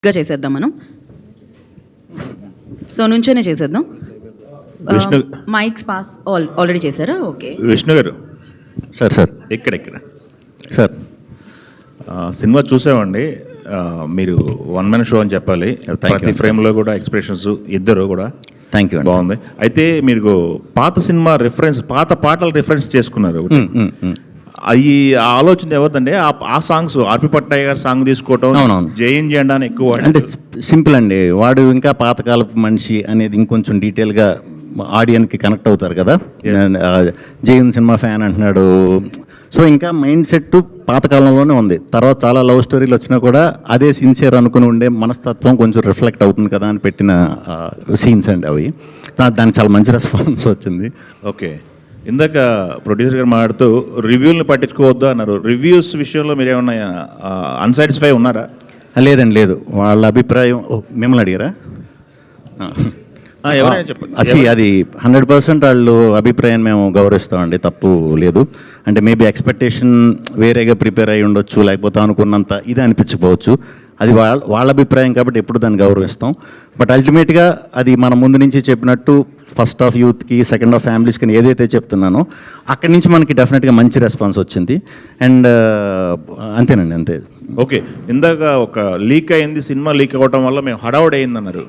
గా చేసేద్దాం మనం. సో నుంచోనే చేసేద్దాం. విష్ణు మైక్స్ పాస్ ఆల్రెడీ చేశారా? ఓకే. విష్ణు గారు సార్ ఇక్కడ సార్ సినిమా చూసామండి. మీరు వన్ మ్యాన్ షో అని చెప్పాలి. ప్రతి ఫ్రేమ్లో కూడా ఎక్స్ప్రెషన్స్ ఇద్దరు కూడా థ్యాంక్ యూ బాగుంది. అయితే మీరు పాత సినిమా రిఫరెన్స్, పాత పాటలు రిఫరెన్స్ చేసుకున్నారు. అవి ఆలోచన ఎవరిదండి? ఆ సాంగ్స్ ఆర్పి పట్నాయక్ గారి సాంగ్ తీసుకోవటం, జేఎన్ జెండా అని ఎక్కువ అంటే సింపుల్ అండి. వాడు ఇంకా పాతకాలపు మనిషి అనేది ఇంకొంచెం డీటెయిల్గా ఆడియన్కి కనెక్ట్ అవుతారు కదా. జేఎన్ సినిమా ఫ్యాన్ అంటున్నాడు. సో ఇంకా మైండ్ సెట్ పాతకాలంలోనే ఉంది. తర్వాత చాలా లవ్ స్టోరీలు వచ్చినా కూడా అదే సిన్సియర్ అనుకుని ఉండే మనస్తత్వం కొంచెం రిఫ్లెక్ట్ అవుతుంది కదా అని పెట్టిన సీన్స్ అండి అవి. దానికి చాలా మంచి రెస్పాన్స్ వచ్చింది. ఓకే. ఇందాక ప్రొడ్యూసర్ గారు మాట్లాడుతూ రివ్యూలను పట్టించుకోవద్దు అన్నారు. రివ్యూస్ విషయంలో మీరు ఏమన్నా అన్సాటిస్ఫై ఉన్నారా? లేదండి, లేదు. వాళ్ళ అభిప్రాయం మిమ్మల్ని అడిగారా? ఎవరైనా చెప్పండి. అది 100% వాళ్ళు అభిప్రాయాన్ని మేము గౌరవిస్తామండి, తప్పు లేదు. అంటే మేబీ ఎక్స్పెక్టేషన్ వేరేగా ప్రిపేర్ అయ్యి ఉండొచ్చు, లేకపోతే అనుకున్నంత ఇది అనిపించకపోవచ్చు. అది వాళ్ళ అభిప్రాయం కాబట్టి ఎప్పుడు దాన్ని గౌరవిస్తాం. బట్ అల్టిమేట్గా అది మన ముందు నుంచి చెప్పినట్టు ఫస్ట్ ఆఫ్ యూత్కి, సెకండ్ ఆఫ్ ఫ్యామిలీస్కి ఏదైతే చెప్తున్నానో అక్కడి నుంచి మనకి డెఫినెట్గా మంచి రెస్పాన్స్ వచ్చింది. అండ్ అంతేనండి, అంతే. ఓకే. ఇందాక ఒక లీక్ అయింది, సినిమా లీక్ అవ్వడం వల్ల మేము హడావుడి అయిందన్నారు.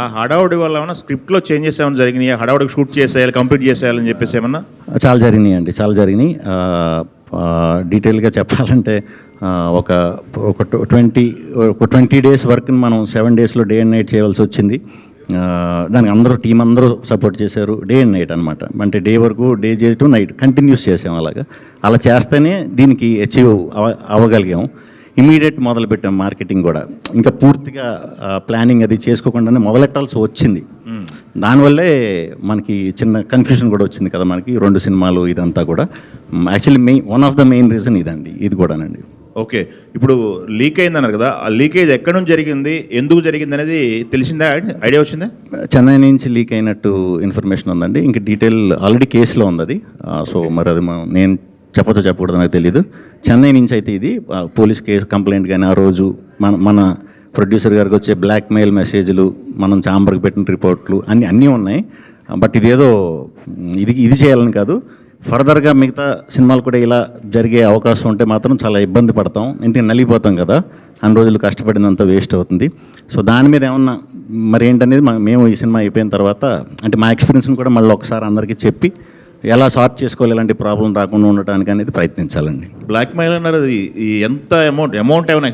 ఆ హడావుడి వల్ల ఏమన్నా స్క్రిప్ట్లో చేంజెస్ ఏమైనా జరిగినాయి? హడావుడికి షూట్ చేసేయాలి, కంప్లీట్ చేసేయాలని చెప్పేసి ఏమన్నా? చాలా జరిగినాయి అండి, చాలా జరిగినాయి. డీటెయిల్గా చెప్పాలంటే ఒక 20 డేస్ వర్క్ని మనం 7 డేస్లో డే అండ్ నైట్ చేయవలసి వచ్చింది. దానికి టీం అందరూ సపోర్ట్ చేశారు. డే అండ్ నైట్ అనమాట. అంటే డే వరకు డే చేయటం, నైట్ కంటిన్యూస్ చేసాం. అలా చేస్తేనే దీనికి అచీవ్ అవ్వగలిగాం. ఇమీడియట్ మొదలుపెట్టాం మార్కెటింగ్ కూడా. ఇంకా పూర్తిగా ప్లానింగ్ అది చేసుకోకుండానే మొదలెట్టాల్సి వచ్చింది. దానివల్లే మనకి చిన్న కన్ఫ్యూజన్ కూడా వచ్చింది కదా మనకి. 2 సినిమాలు ఇదంతా కూడా actually one of the main reason ఇదండి, ఇది కూడానండి. ఓకే. ఇప్పుడు లీక్ అయిందన్నారు కదా, ఆ లీకేజ్ ఎక్కడి నుంచి జరిగింది, ఎందుకు జరిగింది అనేది తెలిసిందా? ఐడియా వచ్చిందా? చెన్నై నుంచి లీక్ అయినట్టు ఇన్ఫర్మేషన్ ఉందండి. ఇంక డీటెయిల్ ఆల్రెడీ కేసులో ఉంది అది. సో మరి అది నేను చెప్పకూడదు, నాకు తెలీదు. చెన్నై నుంచి అయితే ఇది పోలీస్ కేసు కంప్లైంట్ కానీ, ఆ రోజు మన ప్రొడ్యూసర్ గారికి వచ్చే బ్లాక్మెయిల్ మెసేజ్లు, మనం ఛాంబర్కి పెట్టిన రిపోర్ట్లు అన్నీ ఉన్నాయి. బట్ ఇదేదో ఇది చేయాలని కాదు. ఫర్దర్గా మిగతా సినిమాలు కూడా ఇలా జరిగే అవకాశం ఉంటే మాత్రం చాలా ఇబ్బంది పడతాం. ఇంటికి నలిగిపోతాం కదా, అన్ని రోజులు కష్టపడినంత వేస్ట్ అవుతుంది. సో దాని మీద ఏమన్నా మరి ఏంటనేది మేము ఈ సినిమా అయిపోయిన తర్వాత, అంటే మా ఎక్స్పీరియన్స్ని కూడా మళ్ళీ ఒకసారి అందరికీ చెప్పి ఎలా సార్ట్ చేసుకోవాలి, ఎలాంటి ప్రాబ్లం రాకుండా ఉండటానికి అనేది ప్రయత్నించాలండి. బ్లాక్మెయిల్ అన్నారు, అది ఎంత అమౌంట్ ఏమైనా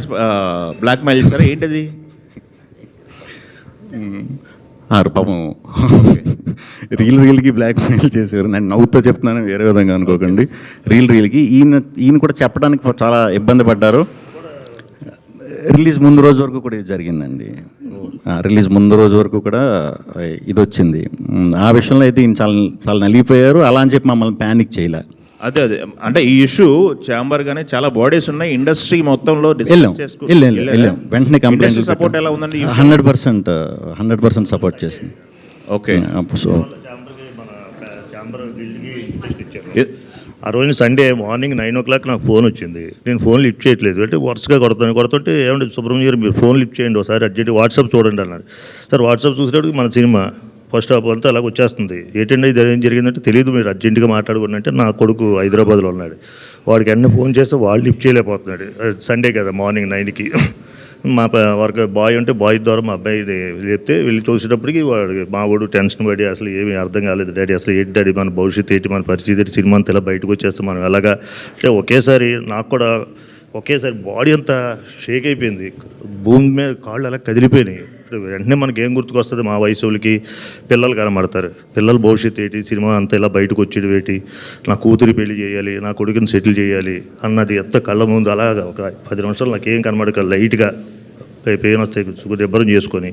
బ్లాక్మెయిల్ చేస్తారా ఏంటది? పాపం రీల్కి బ్లాక్మెయిల్ చేశారు. నేను నవ్వుతో చెప్తున్నాను, వేరే విధంగా అనుకోకండి. రీల్కి ఈయన కూడా చెప్పడానికి చాలా ఇబ్బంది పడ్డారు. రిలీజ్ ముందు రోజు వరకు కూడా ఇది జరిగిందండి. రిలీజ్ ముందు రోజు వరకు కూడా ఇది వచ్చింది. ఆ విషయంలో అయితే ఈయన చాలా నలిగిపోయారు. అలా అని చెప్పి మమ్మల్ని ప్యానిక్ చేయలే. అదే అంటే ఈ ఇష్యూ ఛాంబర్ గానే చాలా బాడీస్ ఉన్నాయి, ఇండస్ట్రీ మొత్తంలో వెళ్ళాం. వెంటనే కంప్లైంట్ సపోర్ట్ ఎలా ఉందండి? 100% సపోర్ట్ చేసింది. ఓకే. సో ఆ రోజు సండే మార్నింగ్ 9 o'clock నాకు ఫోన్ వచ్చింది. నేను ఫోన్ లిఫ్ట్ చేయట్లేదు. అంటే వరుసగా కొడుతుంటే ఏమంటే సుబ్రహ్మణ్యం గారు మీరు ఫోన్ లిఫ్ట్ చేయండి, ఒకసారి అర్జెంట్ వాట్సాప్ చూడండి అన్నారు. సార్ వాట్సాప్ చూసేటప్పుడు మన సినిమా ఫస్ట్ హాఫ్ అంతా అలాగ వచ్చేస్తుంది. ఏంటంటే ఇది ఏం జరిగిందంటే తెలియదు, మీరు అర్జెంటుగా మాట్లాడుకోండి అంటే నా కొడుకు హైదరాబాద్లో ఉన్నాడు. వాడికి అన్నీ ఫోన్ చేస్తే వాడు లిఫ్ట్ చేయలేకపోతున్నాడు. సండే కదా మార్నింగ్ 9కి. మా వర్క్ బాయ్ ఉంటే బాయ్ ద్వారా మా అబ్బాయి చెప్తే వెళ్ళి చూసేటప్పటికి వాడు మా వాడు టెన్షన్ పడి అసలు ఏమీ అర్థం కాలేదు. డాడీ అసలు ఏంటి డాడీ, మన భవిష్యత్తు ఏంటి, మన పరిస్థితి ఏంటి, సినిమా అంతా ఇలా బయటకు వచ్చేస్తే మనం ఎలాగా అంటే నాకు కూడా ఒకేసారి బాడీ అంతా షేక్ అయిపోయింది. భూమి మీద కాళ్ళు అలా కదిలిపోయినాయి. వెంటనే మనకి ఏం గుర్తుకొస్తుంది, మా వయసు వాళ్ళకి పిల్లలు కనబడతారు. పిల్లల భవిష్యత్తు ఏంటి, సినిమా అంతా ఇలా బయటకు వచ్చేది ఏంటి, నా కూతురి పెళ్లి చేయాలి, నా కొడుకుని సెటిల్ చేయాలి అన్నది ఎంత కళ్ళ ముందు అలాగా ఒక 10 నిమిషాలు నాకేం కనబడక లైట్గా పెయిన్ వస్తాయి దెబ్బరం చేసుకొని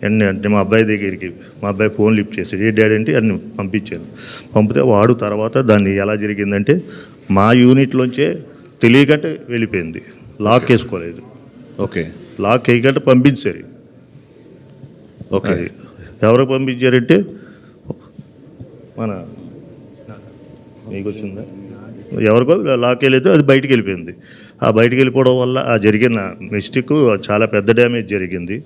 అంటే మా అబ్బాయి దగ్గరికి మా అబ్బాయి ఫోన్ లిఫ్ట్ చేసి ఏ డాడీ అంటే అన్ని పంపించాను. పంపితే వాడు తర్వాత దాన్ని ఎలా జరిగిందంటే మా యూనిట్లోంచే తెలియకంటే వెళ్ళిపోయింది. లాక్ వేసుకోలేదు. ఓకే. లాక్ వేయకంటే పంపించారు. ఓకే. ఎవరికి పంపించారంటే మన మీకు వచ్చిందా, ఎవరికో లాక్ వెళ్ళితే అది బయటికి వెళ్ళిపోయింది. ఆ బయటికి వెళ్ళిపోవడం వల్ల ఆ జరిగిన మిస్టేక్ చాలా పెద్ద డ్యామేజ్ జరిగింది.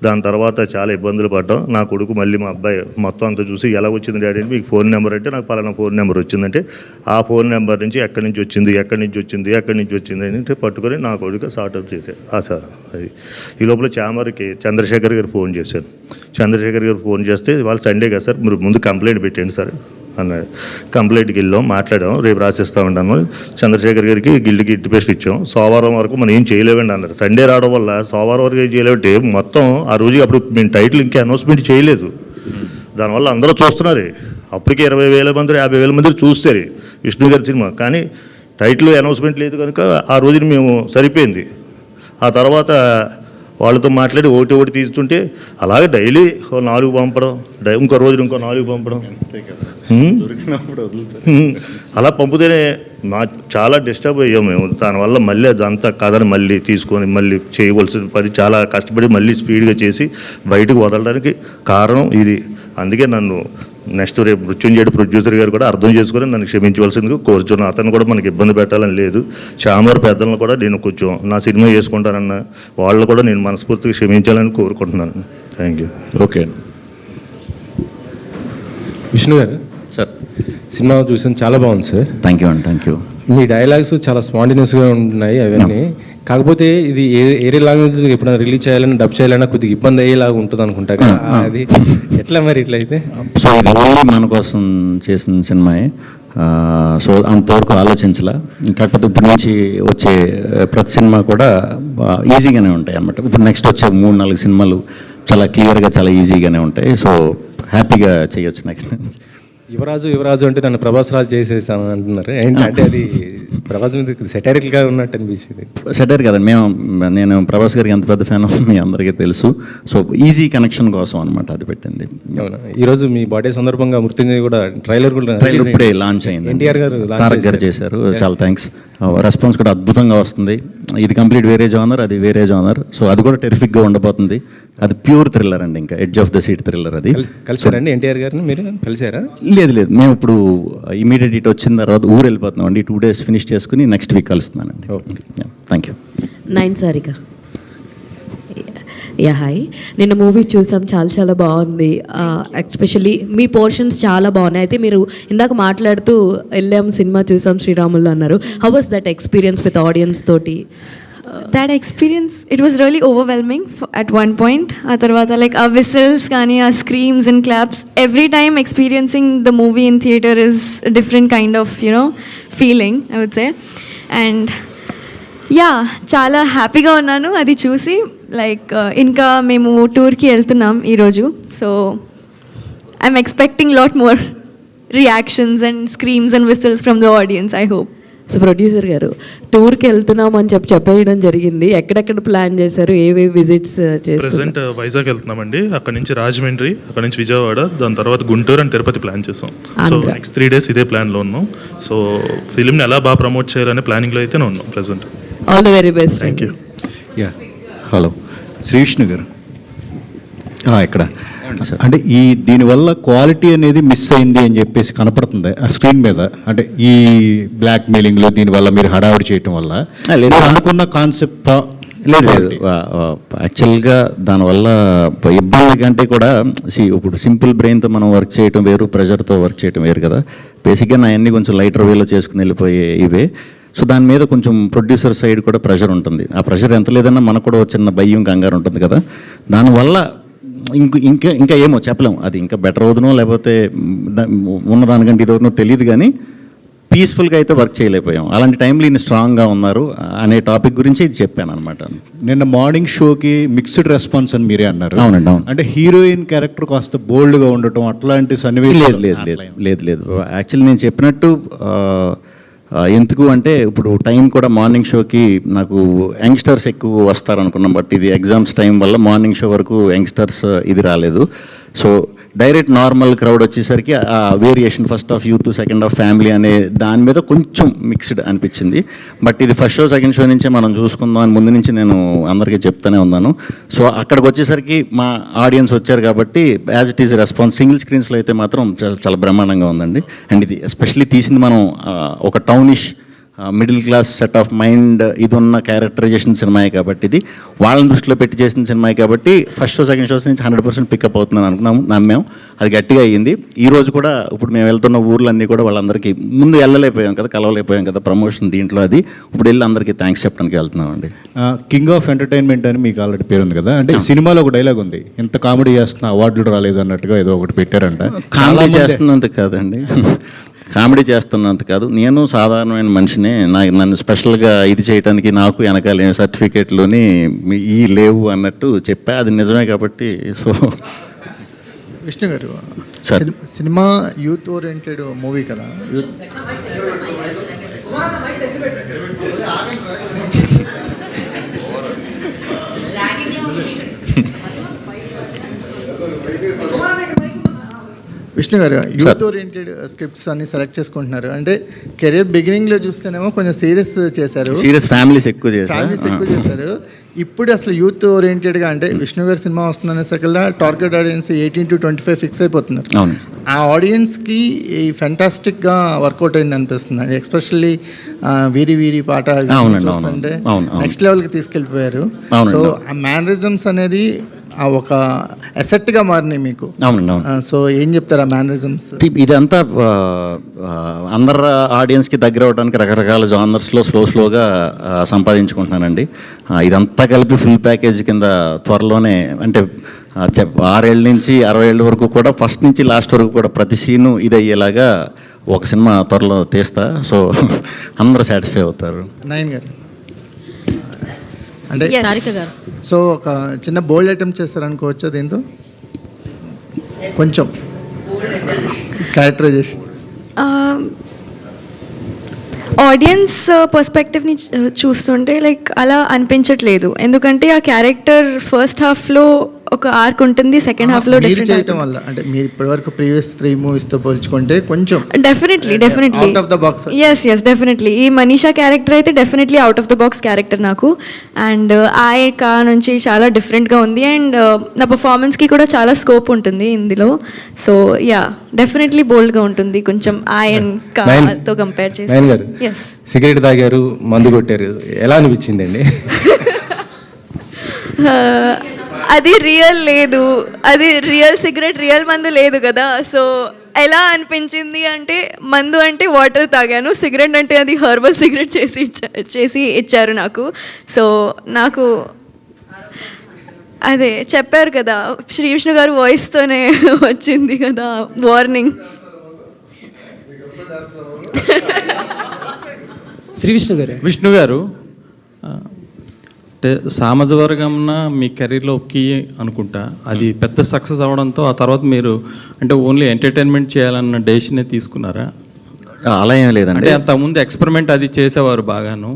దాని తర్వాత చాలా ఇబ్బందులు పడ్డాం. నా కొడుకు మళ్ళీ మా అబ్బాయి మొత్తం అంతా చూసి ఎలా వచ్చింది డాడీ అంటే మీకు ఫోన్ నెంబర్ అంటే నాకు పలానా ఫోన్ నెంబర్ వచ్చిందంటే ఆ ఫోన్ నెంబర్ నుంచి ఎక్కడి నుంచి వచ్చింది అంటే పట్టుకొని నా కొడుకు సార్ట్అవుట్ చేశారు. సార్ అది ఈ లోపల చామర్కి చంద్రశేఖర్ గారు ఫోన్ చేశారు. చంద్రశేఖర్ గారు ఫోన్ చేస్తే వాళ్ళు సండే కదా సార్ మీరు ముందు కంప్లైంట్ పెట్టండి సార్ అన్నారు. కంప్లైంట్కి వెళ్ళాం, మాట్లాడాం, రేపు రాసిస్తూ ఉంటాను. చంద్రశేఖర్ గారికి గిల్డ్కి ఇంటిపేస్ట్ ఇచ్చాం. సోమవారం వరకు మనం ఏం చేయలేవండి అన్నారు. సండే రావడం వల్ల సోమవారం వరకు ఏం చేయలేవంటే మొత్తం ఆ రోజు అప్పుడు మేము టైటిల్ ఇంకా అనౌన్స్మెంట్ చేయలేదు. దానివల్ల అందరూ చూస్తున్నారు. అప్పటికే 20,000 మంది 50,000 మంది చూస్తారు విష్ణు గారి సినిమా. కానీ టైటిల్ అనౌన్స్మెంట్ లేదు కనుక ఆ రోజున మేము సరిపోయింది. ఆ తర్వాత వాళ్ళతో మాట్లాడి ఒకటి తీస్తుంటే అలాగే డైలీ 4 పంపడం, ఇంకో రోజు ఇంకో 4 పంపడం, అలా పంపితేనే చాలా డిస్టర్బ్ అయ్యాం మేము. దానివల్ల మళ్ళీ అదంతా కథను మళ్ళీ తీసుకొని మళ్ళీ చేయవలసిన పని చాలా కష్టపడి మళ్ళీ స్పీడ్గా చేసి బయటకు వదలడానికి కారణం ఇది. అందుకే నన్ను నెక్స్ట్ రేపు మృత్యుంజయుడు ప్రొడ్యూసర్ గారు కూడా అర్థం చేసుకొని నన్ను క్షమించవలసిందిగా కోరుచున్నాను. అతను కూడా మనకి ఇబ్బంది పెట్టాలని లేదు. చామర్ పెద్దలను కూడా నేను కొంచెం నా సినిమా చేసుకుంటానన్న వాళ్ళు కూడా నేను మనస్ఫూర్తిగా క్షమించాలని కోరుకుంటున్నాను. Thank you. ఓకే విష్ణు గారు సార్, సినిమా చూసాను, చాలా బాగుంది సార్. థ్యాంక్ యూ అండి, థ్యాంక్ యూ. మీ డైలాగ్స్ చాలా స్పాంటినియస్గా ఉన్నాయి అవన్నీ. కాకపోతే ఇది ఏరే లాంగ్వేజ్ ఎప్పుడైనా రిలీజ్ చేయాలన్నా డబ్ చేయాలన్నా కొద్దిగా ఇబ్బంది అయ్యేలాగా ఉంటుంది అనుకుంటా కదా, అది ఎట్లా మరి ఇట్లా అయితే? సో ఇది ఓన్లీ మన కోసం చేసిన సినిమాయే. సో అంతవరకు ఆలోచించలా. కాకపోతే ఇప్పటి నుంచి వచ్చే ప్రతి సినిమా కూడా ఈజీగానే ఉంటాయి అన్నమాట. ఇప్పుడు నెక్స్ట్ వచ్చే 3-4 సినిమాలు చాలా క్లియర్గా చాలా ఈజీగానే ఉంటాయి. సో హ్యాపీగా చేయొచ్చు నెక్స్ట్. యువరాజు అంటే నన్ను ప్రభాస్ రాజు చేసేసాను అంటున్నారు. ఏంటంటే అది ప్రభాస్ మీద సెటైరికల్గా ఉన్నట్టు అనిపించింది. సెటైర్ కదండి, నేను ప్రభాస్ గారికి ఎంత పెద్ద ఫ్యాన్ మీ అందరికీ తెలుసు. సో ఈజీ కనెక్షన్ కోసం అనమాట అది పెట్టింది. అవునా? ఈరోజు మీ బర్త్డే సందర్భంగా మృత్యుంజయ్ కూడా ట్రైలర్ ఇప్పుడే లాంచ్ అయింది. ఎన్టీఆర్ గారు తారక్ గారు చేశారు. చాలా థ్యాంక్స్. రెస్పాన్స్ కూడా అద్భుతంగా వస్తుంది. ఇది కంప్లీట్ వేరే జానర్, అది వేరే జానర్. సో అది కూడా టెరిఫిక్గా ఉండబోతుంది. అది ప్యూర్ థ్రిల్లర్ అండి, ఇంకా edge of the seat thriller. అది కలిసారండి ఎన్టీఆర్ గారిని? మీరు కలిసారా? లేదు, మేము ఇప్పుడు ఇమీడియట్ ఇట్ వచ్చిన తర్వాత ఊరు వెళ్ళిపోతున్నాం అండి. 2 days ఫినిష్ చేసుకుని నెక్స్ట్ వీక్ కలుస్తున్నానండి. Thank you. 9 Sarika. Yeah hi, నిన్న మూవీ చూసాం, చాలా బాగుంది. ఎస్పెషల్లీ మీ పోర్షన్స్ చాలా బాగున్నాయి. అయితే మీరు ఇందాక మాట్లాడుతూ వెళ్ళాం సినిమా చూసాం శ్రీరాములు అన్నారు. How was that experience with audience తోటి? That experience, it was really overwhelming at one point. ఆ తర్వాత like our whistles కానీ our screams and claps, every time experiencing the movie in theater is a different kind of feeling, I would say. And yeah, చాలా హ్యాపీగా ఉన్నాను అది చూసి. Like ఇంకా మేము టూర్కి వెళ్తున్నాం ఈరోజు. So I'm expecting lot more reactions and స్క్రీమ్స్ and whistles from the audience, I hope. So producer గారు, టూర్కి వెళ్తున్నాం అని చెప్పేయడం జరిగింది. ఎక్కడెక్కడ ప్లాన్ చేశారు? ఏవే విజిట్స్ చేస్తారు? ప్రెసెంట్ వైజాగ్ వెళ్తున్నామండి. అక్కడ నుంచి రాజమండ్రి, అక్కడ నుంచి విజయవాడ, దాని తర్వాత గుంటూరు అండ్ తిరుపతి ప్లాన్ చేసాం. సో నెక్స్ట్ 3 days ఇదే ప్లాన్లో ఉన్నాం. సో ఫిలింని ఎలా బాగా ప్రమోట్ చేయాలనే ప్లానింగ్లో అయితేనే ఉన్నాం present. All the very best. Thank you. Yeah, hello Shri Vishnu garu ఇక్కడ అంటే దీనివల్ల క్వాలిటీ అనేది మిస్ అయింది అని చెప్పేసి కనపడుతుంది ఆ స్క్రీన్ మీద. అంటే ఈ బ్లాక్ మెయిలింగ్లో దీనివల్ల మీరు హడావిడి చేయటం వల్ల అనుకున్న కాన్సెప్ట్ లేదు. యాక్చువల్గా దానివల్ల ఇబ్బంది కంటే కూడా ఇప్పుడు సింపుల్ బ్రెయిన్తో మనం వర్క్ చేయటం వేరు, ప్రెషర్తో వర్క్ చేయటం వేరు కదా. బేసిక్గా నా అన్ని కొంచెం లైటర్ వేలో చేసుకుని వెళ్ళిపోయే ఇవే. సో దాని మీద కొంచెం ప్రొడ్యూసర్ సైడ్ కూడా ప్రెషర్ ఉంటుంది. ఆ ప్రెషర్ ఎంత లేదన్నా మనకు కూడా చిన్న భయం కంగారు ఉంటుంది కదా. దానివల్ల ఇంకా ఏమో చెప్పలేము, అది ఇంకా బెటర్ అవుతునో లేకపోతే ఉన్నదానికంటే ఇది అవుతునో తెలియదు, కానీ పీస్ఫుల్గా అయితే వర్క్ చేయలేకపోయాం. అలాంటి టైంలో ఈయన స్ట్రాంగ్గా ఉన్నారు అనే టాపిక్ గురించి ఇది చెప్పాను అనమాట. నిన్న మార్నింగ్ షోకి మిక్స్డ్ రెస్పాన్స్ అని మీరే అన్నారు. అవునండి, అవును. అంటే హీరోయిన్ క్యారెక్టర్ కాస్త బోల్డ్గా ఉండటం అట్లాంటి సన్నివేశం లేదు. యాక్చువల్లీ నేను చెప్పినట్టు ఎందుకు అంటే ఇప్పుడు టైం కూడా మార్నింగ్ షోకి నాకు యంగ్స్టర్స్ ఎక్కువ వస్తారనుకున్నాం. బట్ ఇది ఎగ్జామ్స్ టైం వల్ల మార్నింగ్ షో వరకు యంగ్స్టర్స్ ఇది రాలేదు. సో డైరెక్ట్ నార్మల్ క్రౌడ్ వచ్చేసరికి ఆ variation first half youth, second half family అనే దాని మీద కొంచెం మిక్స్డ్ అనిపించింది. బట్ ఇది ఫస్ట్ షో సెకండ్ షో నుంచే మనం చూసుకుందాం అని ముందు నుంచి నేను అందరికీ చెప్తూనే ఉన్నాను. సో అక్కడికి వచ్చేసరికి మా ఆడియన్స్ వచ్చారు కాబట్టి as it is response. Single స్క్రీన్స్లో అయితే మాత్రం చాలా బ్రహ్మాండంగా ఉందండి. అండ్ ఇది ఎస్పెషల్లీ తీసింది మనం ఒక townish middle class set of mind ఇది ఉన్న క్యారెక్టరైజేషన్ సినిమాయే కాబట్టి ఇది వాళ్ళని దృష్టిలో పెట్టి చేసిన సినిమాయే కాబట్టి ఫస్ట్ షో సెకండ్ షోస్ నుంచి 100% పికప్ అవుతుందని అనుకున్నాము, నమ్మాము. అది గట్టిగా అయ్యింది. ఈ రోజు కూడా ఇప్పుడు మేము వెళ్తున్న ఊర్లన్నీ కూడా వాళ్ళందరికీ ముందు వెళ్ళలేకపోయాం కదా, కలవలేకపోయాం కదా ప్రమోషన్ దీంట్లో, అది ఇప్పుడు వెళ్ళి అందరికీ థ్యాంక్స్ చెప్పడానికి వెళ్తున్నామండి. కింగ్ ఆఫ్ ఎంటర్టైన్మెంట్ అని మీకు ఆల్రెడీ పేరు ఉంది కదా, అంటే సినిమాలో ఒక డైలాగ్ ఉంది, ఎంత కామెడీ చేస్తున్నా అవార్డులు రాలేదు అన్నట్టుగా ఏదో ఒకటి పెట్టారంట. కామెడీ చేస్తున్నంత కాదండి, కామెడీ చేస్తున్నంత కాదు, నేను సాధారణమైన మనిషినే. నన్ను స్పెషల్గా ఇది చేయడానికి నాకు వెనకాల సర్టిఫికేట్లోని ఈ లేవు అన్నట్టు చెప్పా, అది నిజమే కాబట్టి. సో విష్ణు గారు, sir cinema youth oriented movie కదా, యూత్ విష్ణు గారు యూత్ ఓరియంటెడ్ స్క్రిప్ట్స్ అన్ని సెలెక్ట్ చేసుకుంటున్నారు. అంటే కెరీర్ బిగినింగ్లో చూస్తేనేమో కొంచెం సీరియస్ చేశారు, సీరియస్ ఫ్యామిలీస్ ఎక్కువ చేశారు. ఇప్పుడు అసలు యూత్ ఓరియంటెడ్గా అంటే విష్ణు గారి సినిమా వస్తుందనే సకల్లా టార్గెట్ ఆడియన్స్ 18 to 25 ఫిక్స్ అయిపోతున్నారు. ఆ ఆడియన్స్కి ఈ ఫెంటాస్టిక్గా వర్కౌట్ అయింది అనిపిస్తుంది అండి. ఎస్పెషల్లీ వీరి వీరి పాట చూస్తుంటే నెక్స్ట్ లెవెల్కి తీసుకెళ్ళిపోయారు. సో ఆ మేనరిజమ్స్ అనేది ఒక అసెట్గా మారినాయి మీకు. సో ఏం చెప్తారు ఆ మేనరిజమ్స్? ఇదంతా అందరు ఆడియన్స్కి దగ్గర అవడానికి రకరకాల జానర్స్లో స్లోగా సంపాదించుకుంటున్నానండి. ఇదంతా కలిపి ఫుల్ ప్యాకేజ్ కింద త్వరలోనే, అంటే 6 ఏళ్ళ నుంచి 60 ఏళ్ళ వరకు కూడా ఫస్ట్ నుంచి లాస్ట్ వరకు కూడా ప్రతి సీను ఇది అయ్యేలాగా ఒక సినిమా త్వరలో తీస్తా. సో అందరూ సాటిస్ఫై అవుతారు. నయన్ గారు అంటే సారిక గారు, సో ఒక చిన్న బోల్డ్ అటెంప్ట్ చేస్తారనుకోవచ్చా దీంతో? కొంచెం క్యారెక్టరైజేషన్ ఆడియన్స్ పర్స్పెక్టివ్ని చూస్తుంటే లైక్ అలా అనిపించట్లేదు. ఎందుకంటే ఆ క్యారెక్టర్ ఫస్ట్ హాఫ్లో ఒక ఆర్క్ ఉంటుంది, సెకండ్ హాఫ్లో మీరు చేయటం వల్ల, అంటే మీరు ఇప్పటివరకు ప్రీవియస్ 3 మూవీస్తో పోల్చుకుంటే కొంచెం definitely out of the box. Yes definitely ఈ మనీషా క్యారెక్టర్ అయితే definitely out of the box character నాకు. అండ్ ఆయక నుంచి చాలా డిఫరెంట్గా ఉంది. అండ్ నా పర్ఫార్మెన్స్కి కూడా చాలా స్కోప్ ఉంటుంది ఇందులో. సో యా డెఫినెట్లీ బోల్డ్గా ఉంటుంది కొంచెం ఆయన కాతో కంపేర్ చేసి. ఎస్, సిగరెట్ తాగారు, మందు కొట్టారు, ఎలా అనిపించిందండి? అది రియల్ లేదు, అది రియల్ సిగరెట్ రియల్ మందు లేదు కదా. సో ఎలా అనిపించింది అంటే మందు అంటే వాటర్ తాగాను, సిగరెట్ అంటే అది హర్బల్ సిగరెట్ చేసి ఇచ్చారు నాకు. సో నాకు అదే చెప్పారు కదా, శ్రీ విష్ణు గారు వాయిస్తోనే వచ్చింది కదా వార్నింగ్. విష్ణు గారు అంటే సామాజ వర్గంన మీ కెరీర్లో కీ అనుకుంటా, అది పెద్ద సక్సెస్ అవడంతో ఆ తర్వాత మీరు అంటే ఓన్లీ ఎంటర్టైన్మెంట్ చేయాలన్న డెసిషనే తీసుకున్నారా? అలా ఏం లేదండి, అంటే అంతకుముందు ఎక్స్పెరిమెంట్ అది చేసేవారు బాగాను.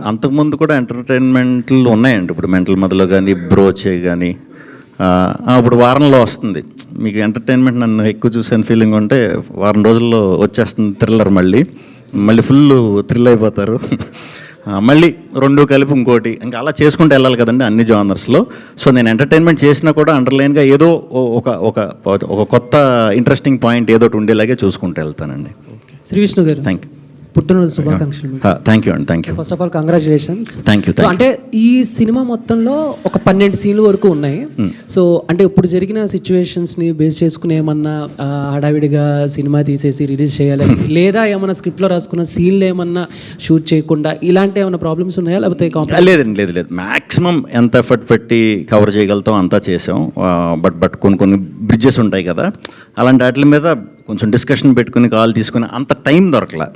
అంతకుముందు కూడా ఎంటర్టైన్మెంట్లు ఉన్నాయండి. ఇప్పుడు మెంటల్ మొదలు కానీ బ్రోచే కానీ ఇప్పుడు వారంలో వస్తుంది మీకు ఎంటర్టైన్మెంట్. నన్ను ఎక్కువ చూసాను ఫీలింగ్ ఉంటే వారం రోజుల్లో వచ్చేస్తుంది థ్రిల్లర్, మళ్ళీ ఫుల్ థ్రిల్ అయిపోతారు. మళ్ళీ 2 కలిపి ఇంకోటి, ఇంకా అలా చేసుకుంటూ వెళ్ళాలి కదండి అన్ని జానర్స్లో. సో నేను ఎంటర్టైన్మెంట్ చేసినా కూడా అండర్లైన్గా ఏదో ఒక కొత్త ఇంట్రెస్టింగ్ పాయింట్ ఏదో ఉండేలాగే చూసుకుంటూ వెళ్తానండి. శ్రీ విష్ణు గారు, థ్యాంక్ యూ. పుట్టినరోజు శుభాకాంక్షలు. థ్యాంక్ యూ అండి, thank you. First of all congratulations. Thank you. అంటే ఈ సినిమా మొత్తంలో ఒక 12 సీన్లు వరకు ఉన్నాయి. సో అంటే ఇప్పుడు జరిగిన సిచ్యువేషన్స్ని బేస్ చేసుకుని ఏమన్నా హడావిడిగా సినిమా తీసేసి రిలీజ్ చేయాలి, లేదా ఏమన్నా స్క్రిప్ట్లో రాసుకున్న సీన్లు ఏమన్నా షూట్ చేయకుండా ఇలాంటి ఏమైనా ప్రాబ్లమ్స్ ఉన్నాయా? లేకపోతే లేదండి, లేదు. మ్యాక్సిమం ఎంత ఎఫర్ట్ పెట్టి కవర్ చేయగలుగుతాం అంతా చేసాం. బట్ కొన్ని బ్రిడ్జెస్ ఉంటాయి కదా, అలాంటి వాటి మీద కొంచెం డిస్కషన్ పెట్టుకుని కాల్ తీసుకుని అంత టైం దొరకలా.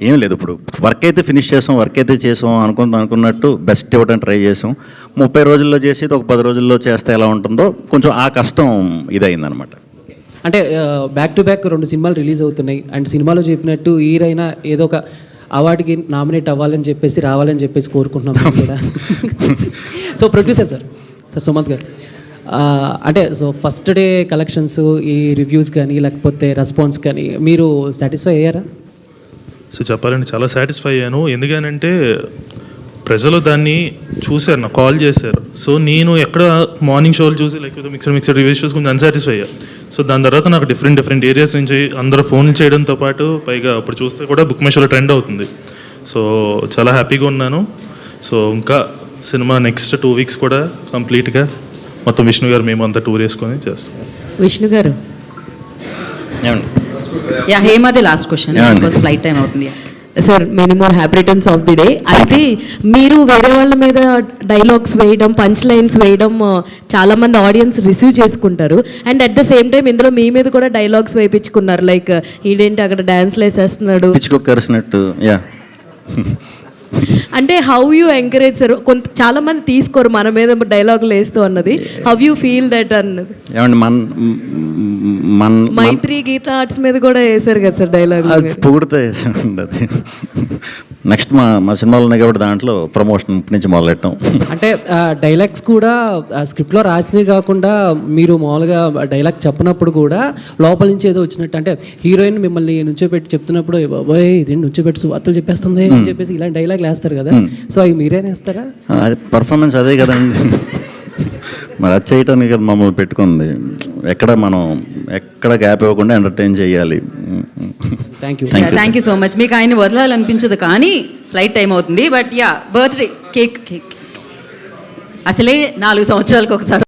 ఏం లేదు, ఇప్పుడు వర్క్ అయితే ఫినిష్ చేసాం, వర్క్ అయితే చేసాం అనుకున్నట్టు బెస్ట్ ఇవ్వడానికి ట్రై చేసాం. 30 రోజుల్లో చేసేది ఒక 10 రోజుల్లో చేస్తే ఎలా ఉంటుందో కొంచెం ఆ కష్టం ఇదైందనమాట. అంటే బ్యాక్ టు బ్యాక్ 2 సినిమాలు రిలీజ్ అవుతున్నాయి. అండ్ సినిమాలో చెప్పినట్టు హీరైనా ఏదో ఒక అవార్డుకి నామినేట్ అవ్వాలని చెప్పేసి రావాలని చెప్పేసి కోరుకుంటున్నాం కూడా. సో ప్రొడ్యూసర్ సార్ సుమంత్ గారు, అంటే సో ఫస్ట్ డే కలెక్షన్స్, ఈ రివ్యూస్ కానీ లేకపోతే రెస్పాన్స్ కానీ మీరు సాటిస్ఫై అయ్యారా? సో చెప్పాలంటే చాలా సాటిస్ఫై అయ్యాను. ఎందుకనంటే ప్రజలు దాన్ని చూశారు, నాకు కాల్ చేశారు. సో నేను ఎక్కడ మార్నింగ్ షోలు చూసి లైక్ మిక్సర్ రివ్యూస్ చూసి కొంచెం అన్సాటిస్ఫై అయ్యా. సో దాని తర్వాత నాకు డిఫరెంట్ ఏరియాస్ నుంచి అందరూ ఫోన్లు చేయడంతో పాటు పైగా అప్పుడు చూస్తే కూడా బుక్ మై షోలో ట్రెండ్ అవుతుంది. సో చాలా హ్యాపీగా ఉన్నాను. సో ఇంకా సినిమా నెక్స్ట్ 2 weeks కూడా కంప్లీట్గా మొత్తం విష్ణు గారు మేము అంతా టూర్ వేసుకొని చేస్తాం. విష్ణు గారు యా హేమాది last question Yeah, because flight time అవుతుంది. Sir many more happy returns of the day. అయితే మీరు వేరే వాళ్ళ మీద డైలాగ్స్ వేయడం, పంచ్ లైన్స్ వేయడం చాలా మంది ఆడియన్స్ రిసీవ్ చేసుకుంటారు. And at the same time ఇందులో మీ మీద కూడా డైలాగ్స్ వేయించుకున్నారు, లైక్ ఈడేంటి అక్కడ డాన్స్లు వేసేస్తున్నాడు, పిచ్చుకొక్కరిసినట్టు. యా అంటే హౌ యూ ఎంకరేజ్ సార్? చాలా మంది తీసుకోరు మన మీద డైలాగులు వేస్తూ అన్నది. హౌ యూ ఫీల్ దట్ అన్నది? ఏమండి మన మైత్రి గీత ఆర్ట్స్ మీద కూడా వేశారు కదా సార్ డైలాగ్. అది పొగిడితే వేసామండి. అది నెక్స్ట్ మా సినిమాలు ఉన్నాయి కాబట్టి దాంట్లో ప్రమోషన్ నుంచి మొదలెట్టాం. అంటే డైలాగ్స్ కూడా స్క్రిప్ట్లో రాసినవి కాకుండా మీరు మామూలుగా డైలాగ్ చెప్పినప్పుడు కూడా లోపల నుంచి ఏదో వచ్చినట్టు, అంటే హీరోయిన్ మిమ్మల్ని నుంచోబెట్టి చెప్తున్నప్పుడు బాయ్ ఇది నుంచోబెట్టి వార్తలు చెప్పేస్తుంది అని చెప్పేసి ఇలాంటి డైలాగ్ వేస్తారు కదా, సో అవి మీరేనే వేస్తారా? అది పర్ఫార్మెన్స్ అదే కదండి. మరి అది చేయటానికి కదా మమ్మల్ని పెట్టుకుంది. ఎక్కడ గ్యాప్ ఇవ్వకుండా ఎంటర్టైన్ చేయాలి. Thank you so much. మీకు ఆయన వదలాలనిపించదు కానీ ఫ్లైట్ టైం అవుతుంది. బట్ యా బర్త్డే కేక్ అసలే 4 సంవత్సరాలకు ఒకసారి